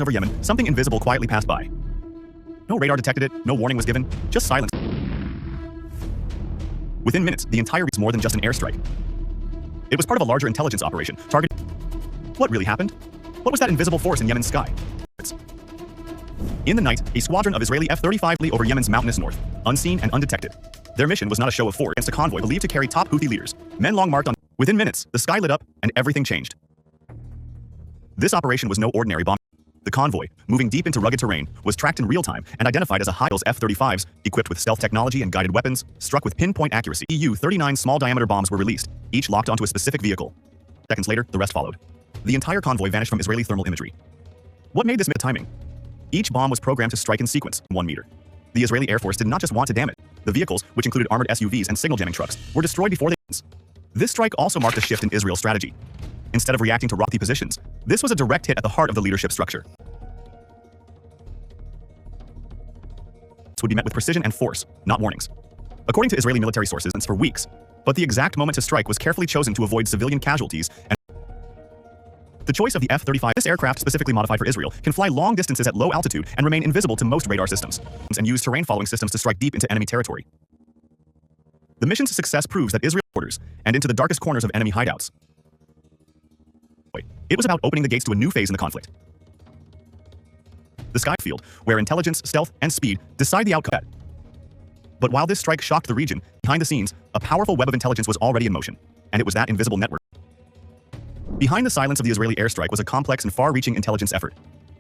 over Yemen, something invisible quietly passed by. No radar detected it, no warning was given, just silence. Within minutes, the entire region was more than just an airstrike. It was part of a larger intelligence operation, targeting. What really happened? What was that invisible force in Yemen's sky? In the night, a squadron of Israeli F-35 flew over Yemen's mountainous north, unseen and undetected. Their mission was not a show of force against a convoy believed to carry top Houthi leaders. Men long marked on. Within minutes, the sky lit up, and everything changed. This operation was no ordinary bomb. The convoy, moving deep into rugged terrain, was tracked in real time and identified as a high-yield F-35s, equipped with stealth technology and guided weapons, struck with pinpoint accuracy. EU-39 small-diameter bombs were released, each locked onto a specific vehicle. Seconds later, the rest followed. The entire convoy vanished from Israeli thermal imagery. What made this timing? Each bomb was programmed to strike in sequence, 1 meter. The Israeli Air Force did not just want to damage. The vehicles, which included armored SUVs and signal jamming trucks, were destroyed before they. This strike also marked a shift in Israel's strategy. Instead of reacting to Houthi positions, this was a direct hit at the heart of the leadership structure. This would be met with precision and force, not warnings. According to Israeli military sources, for weeks, but the exact moment to strike was carefully chosen to avoid civilian casualties. And the choice of the F-35, this aircraft specifically modified for Israel, can fly long distances at low altitude and remain invisible to most radar systems, and use terrain-following systems to strike deep into enemy territory. The mission's success proves that Israel borders and into the darkest corners of enemy hideouts. It was about opening the gates to a new phase in the conflict. The sky field, where intelligence, stealth, and speed decide the outcome. But while this strike shocked the region, behind the scenes, a powerful web of intelligence was already in motion, and it was that invisible network. Behind the silence of the Israeli airstrike was a complex and far-reaching intelligence effort.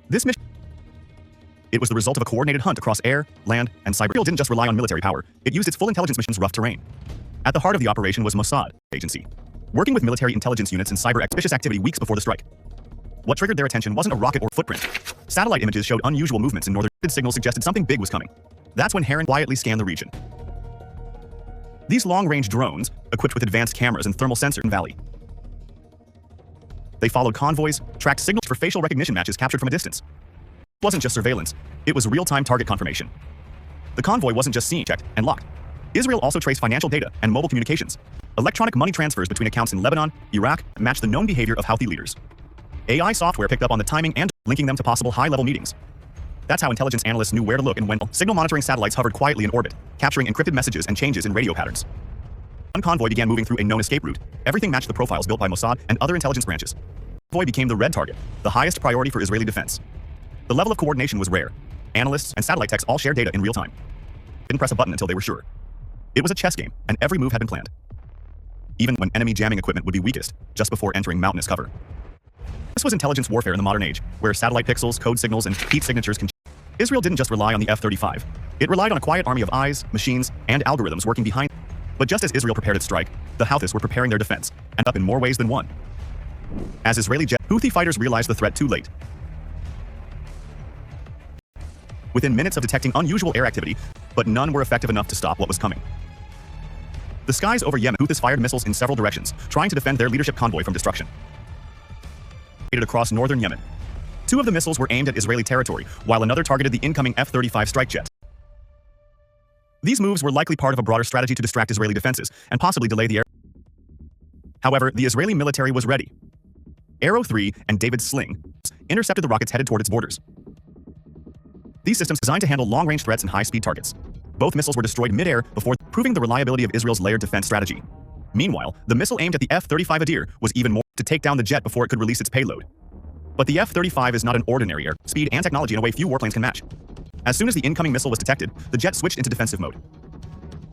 This mission, it was the result of a coordinated hunt across air, land, and cyber. Israel didn't just rely on military power, it used its full intelligence mission's rough terrain. At the heart of the operation was Mossad agency, working with military intelligence units in cyber suspicious activity weeks before the strike. What triggered their attention wasn't a rocket or footprint. Satellite images showed unusual movements in northern. Signals suggested something big was coming. That's when Heron quietly scanned the region. These long-range drones, equipped with advanced cameras and thermal sensors in Valley. They followed convoys, tracked signals for facial recognition matches captured from a distance. It wasn't just surveillance, it was real-time target confirmation. The convoy wasn't just seen, checked, and locked. Israel also traced financial data and mobile communications. Electronic money transfers between accounts in Lebanon, Iraq, matched the known behavior of Houthi leaders. AI software picked up on the timing and linking them to possible high-level meetings. That's how intelligence analysts knew where to look and when. Signal monitoring satellites hovered quietly in orbit, capturing encrypted messages and changes in radio patterns. One convoy began moving through a known escape route. Everything matched the profiles built by Mossad and other intelligence branches. The convoy became the red target, the highest priority for Israeli defense. The level of coordination was rare. Analysts and satellite techs all shared data in real time. Didn't press a button until they were sure. It was a chess game, and every move had been planned. Even when enemy jamming equipment would be weakest, just before entering mountainous cover. This was intelligence warfare in the modern age, where satellite pixels, code signals, and heat signatures can. Israel didn't just rely on the F-35. It relied on a quiet army of eyes, machines, and algorithms working behind. But just as Israel prepared its strike, the Houthis were preparing their defense, and up in more ways than one. As Israeli Houthi fighters realized the threat too late. Within minutes of detecting unusual air activity, but none were effective enough to stop what was coming. The skies over Yemen, Houthis fired missiles in several directions, trying to defend their leadership convoy from destruction. Across northern Yemen. 2 of the missiles were aimed at Israeli territory, while another targeted the incoming F-35 strike jet. These moves were likely part of a broader strategy to distract Israeli defenses and possibly delay the air. However, the Israeli military was ready. Arrow 3 and David's Sling intercepted the rockets headed toward its borders. These systems designed to handle long-range threats and high-speed targets. Both missiles were destroyed mid-air before proving the reliability of Israel's layered defense strategy. Meanwhile, the missile aimed at the F-35 Adir was even more to take down the jet before it could release its payload. But the F-35 is not an ordinary air, speed and technology in a way few warplanes can match. As soon as the incoming missile was detected, the jet switched into defensive mode.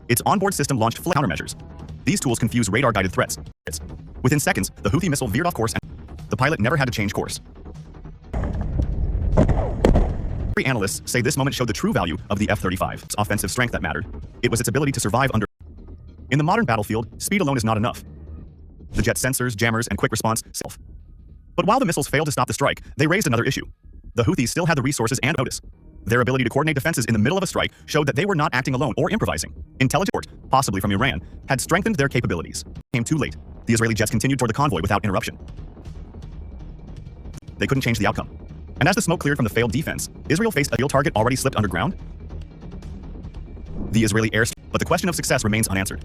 Its onboard system launched countermeasures. These tools confuse radar-guided threats. Within seconds, the Houthi missile veered off course and the pilot never had to change course. Analysts say this moment showed the true value of the F-35's offensive strength that mattered. It was its ability to survive under. In the modern battlefield, speed alone is not enough. The jet's sensors, jammers, and quick response self. But while the missiles failed to stop the strike, they raised another issue. The Houthis still had the resources and notice. Their ability to coordinate defenses in the middle of a strike showed that they were not acting alone or improvising. Intelligence report, possibly from Iran, had strengthened their capabilities. Came too late. The Israeli jets continued toward the convoy without interruption. They couldn't change the outcome. And as the smoke cleared from the failed defense, Israel faced a real target already slipped underground. The Israeli airstrike, but the question of success remains unanswered.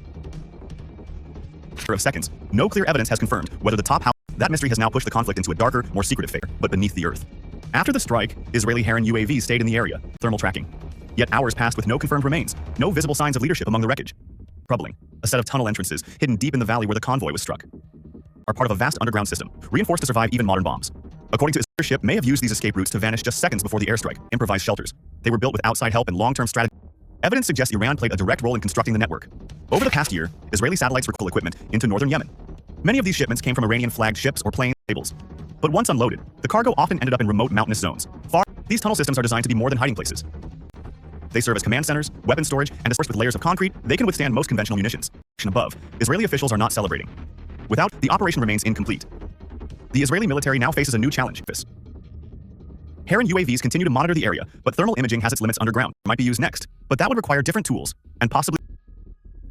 Of seconds, no clear evidence has confirmed whether the top house. That mystery has now pushed the conflict into a darker, more secretive phase, but beneath the earth. After the strike, Israeli Heron UAVs stayed in the area, thermal tracking. Yet hours passed with no confirmed remains, no visible signs of leadership among the wreckage. Troubling, a set of tunnel entrances hidden deep in the valley where the convoy was struck are part of a vast underground system, reinforced to survive even modern bombs. According to Israel, the ship may have used these escape routes to vanish just seconds before the airstrike, improvised shelters. They were built with outside help and long-term strategy. Evidence suggests Iran played a direct role in constructing the network. Over the past year, Israeli satellites recalled equipment into northern Yemen. Many of these shipments came from Iranian-flagged ships or planes cables. But once unloaded, the cargo often ended up in remote mountainous zones. These tunnel systems are designed to be more than hiding places. They serve as command centers, weapon storage, and dispersed with layers of concrete, they can withstand most conventional munitions. Above, Israeli officials are not celebrating. Without, the operation remains incomplete. The Israeli military now faces a new challenge. Heron UAVs continue to monitor the area, but thermal imaging has its limits underground. Might be used next, but that would require different tools, and possibly...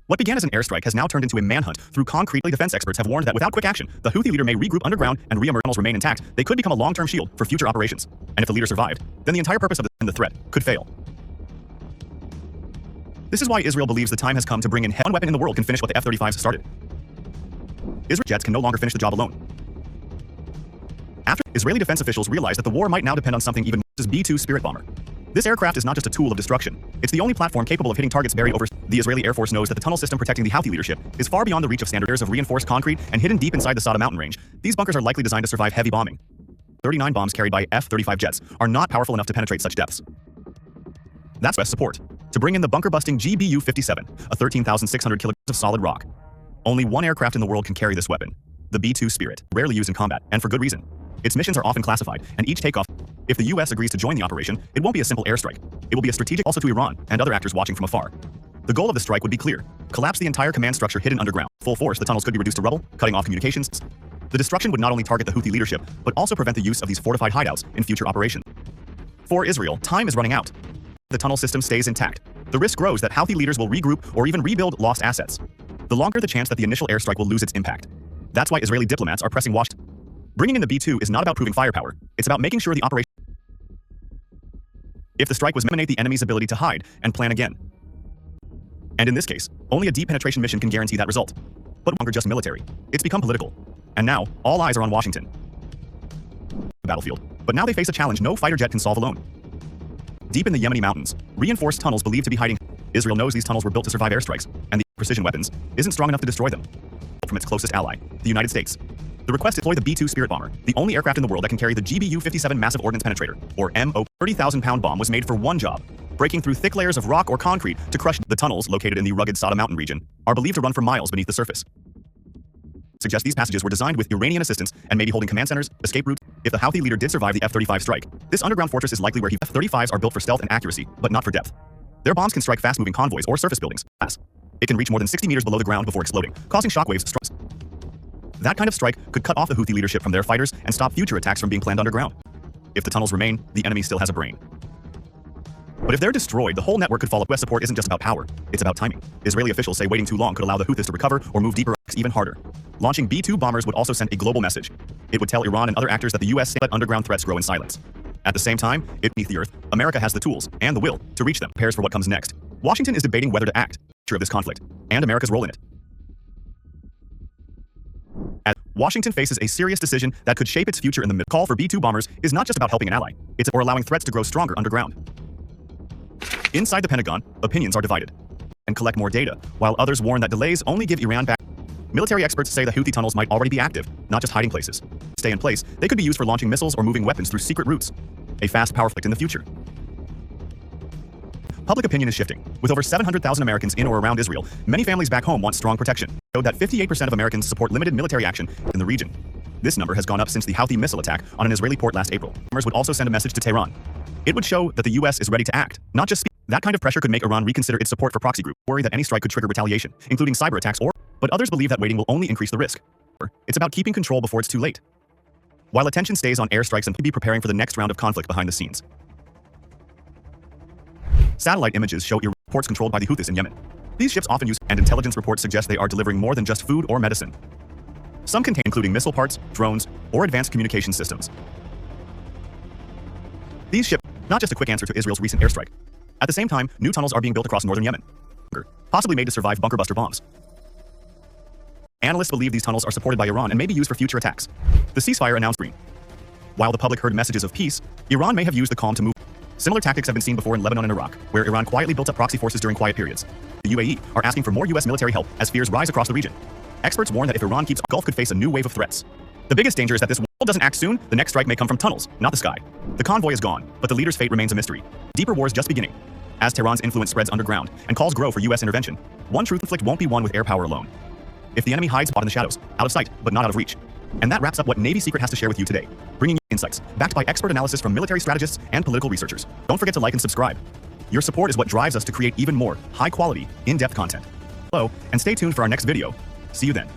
What began as an airstrike has now turned into a manhunt through concrete. Defense experts have warned that without quick action, the Houthi leader may regroup underground and re-emerge. Remain intact, they could become a long-term shield for future operations. And if the leader survived, then the entire purpose of the threat could fail. This is why Israel believes the time has come to bring in one weapon in the world can finish what the F-35s started. Israel jets can no longer finish the job alone. After, Israeli defense officials realized that the war might now depend on something even more. This B-2 Spirit bomber. This aircraft is not just a tool of destruction. It's the only platform capable of hitting targets buried over. The Israeli Air Force knows that the tunnel system protecting the Houthi leadership is far beyond the reach of standard layers of reinforced concrete and hidden deep inside the Sada mountain range. These bunkers are likely designed to survive heavy bombing. 39 bombs carried by F-35 jets are not powerful enough to penetrate such depths. That's best support. To bring in the bunker-busting GBU-57, a 13,600 kilograms of solid rock. Only one aircraft in the world can carry this weapon. The B-2 Spirit, rarely used in combat, and for good reason. Its missions are often classified, and each takeoff. If the US agrees to join the operation, it won't be a simple airstrike. It will be a strategic also to Iran and other actors watching from afar. The goal of the strike would be clear. Collapse the entire command structure hidden underground. Full force, the tunnels could be reduced to rubble, cutting off communications. The destruction would not only target the Houthi leadership, but also prevent the use of these fortified hideouts in future operations. For Israel, time is running out. The tunnel system stays intact. The risk grows that Houthi leaders will regroup or even rebuild lost assets. The longer the chance that the initial airstrike will lose its impact. That's why Israeli diplomats are pressing Washington. Bringing in the B-2 is not about proving firepower. It's about making sure the operation. If the strike was eliminate the enemy's ability to hide and plan again. And in this case, only a deep penetration mission can guarantee that result. But no longer just military. It's become political. And now, all eyes are on Washington. Battlefield. But now they face a challenge no fighter jet can solve alone. Deep in the Yemeni mountains, reinforced tunnels believed to be hiding. Israel knows these tunnels were built to survive airstrikes, and the precision weapons isn't strong enough to destroy them. From its closest ally, the United States. The request to deploy the B-2 Spirit bomber, the only aircraft in the world that can carry the GBU-57 massive ordnance penetrator, or MO 30,000-pound bomb, was made for one job: breaking through thick layers of rock or concrete to crush. The tunnels, located in the rugged Sada mountain region, are believed to run for miles beneath the surface. Suggest these passages were designed with Iranian assistance and maybe holding command centers, escape routes. If the Houthi leader did survive the F-35 strike, this underground fortress is likely where F-35s are built for stealth and accuracy, but not for depth. Their bombs can strike fast-moving convoys or surface buildings. It can reach more than 60 meters below the ground before exploding, causing shockwaves. That kind of strike could cut off the Houthi leadership from their fighters and stop future attacks from being planned underground. If the tunnels remain, the enemy still has a brain. But if they're destroyed, the whole network could fall. US support isn't just about power, it's about timing. Israeli officials say waiting too long could allow the Houthis to recover or move deeper, even harder. Launching B-2 bombers would also send a global message. It would tell Iran and other actors that the US let underground threats grow in silence. At the same time, beneath the earth, America has the tools and the will to reach them. Prepares for what comes next. Washington is debating whether to act of this conflict and America's role in it. As Washington faces a serious decision that could shape its future in the mid. Call for B-2 bombers is not just about helping an ally, it's or allowing threats to grow stronger underground. Inside the Pentagon, opinions are divided and collect more data, while others warn that delays only give Iran back. Military experts say the Houthi tunnels might already be active, not just hiding places. Stay in place, they could be used for launching missiles or moving weapons through secret routes. A fast power conflict in the future. Public opinion is shifting. With over 700,000 Americans in or around Israel, many families back home want strong protection. Showed that 58% of Americans support limited military action in the region. This number has gone up since the Houthi missile attack on an Israeli port last April. Bombers would also send a message to Tehran. It would show that the US is ready to act, not just speak. That kind of pressure could make Iran reconsider its support for proxy groups, worry that any strike could trigger retaliation, including cyber attacks but others believe that waiting will only increase the risk. It's about keeping control before it's too late. While attention stays on airstrikes and be preparing for the next round of conflict behind the scenes. Satellite images show ports controlled by the Houthis in Yemen. These ships often use, and intelligence reports suggest they are delivering more than just food or medicine. Some contain including missile parts, drones, or advanced communication systems. These ships, not just a quick answer to Israel's recent airstrike. At the same time, new tunnels are being built across northern Yemen, possibly made to survive bunker buster bombs. Analysts believe these tunnels are supported by Iran and may be used for future attacks. The ceasefire announced green. While the public heard messages of peace, Iran may have used the calm to move. Similar tactics have been seen before in Lebanon and Iraq, where Iran quietly built up proxy forces during quiet periods. The UAE are asking for more U.S. military help as fears rise across the region. Experts warn that if Iran keeps, Gulf could face a new wave of threats. The biggest danger is that this world doesn't act soon, the next strike may come from tunnels, not the sky. The convoy is gone, but the leader's fate remains a mystery. Deeper war is just beginning. As Tehran's influence spreads underground and calls grow for U.S. intervention, one true conflict won't be won with air power alone. If the enemy hides in the shadows, out of sight, but not out of reach. And that wraps up what Navy Secret has to share with you today, bringing you insights backed by expert analysis from military strategists and political researchers. Don't forget to like and subscribe. Your support is what drives us to create even more high-quality, in-depth content. Hello, and stay tuned for our next video. See you then.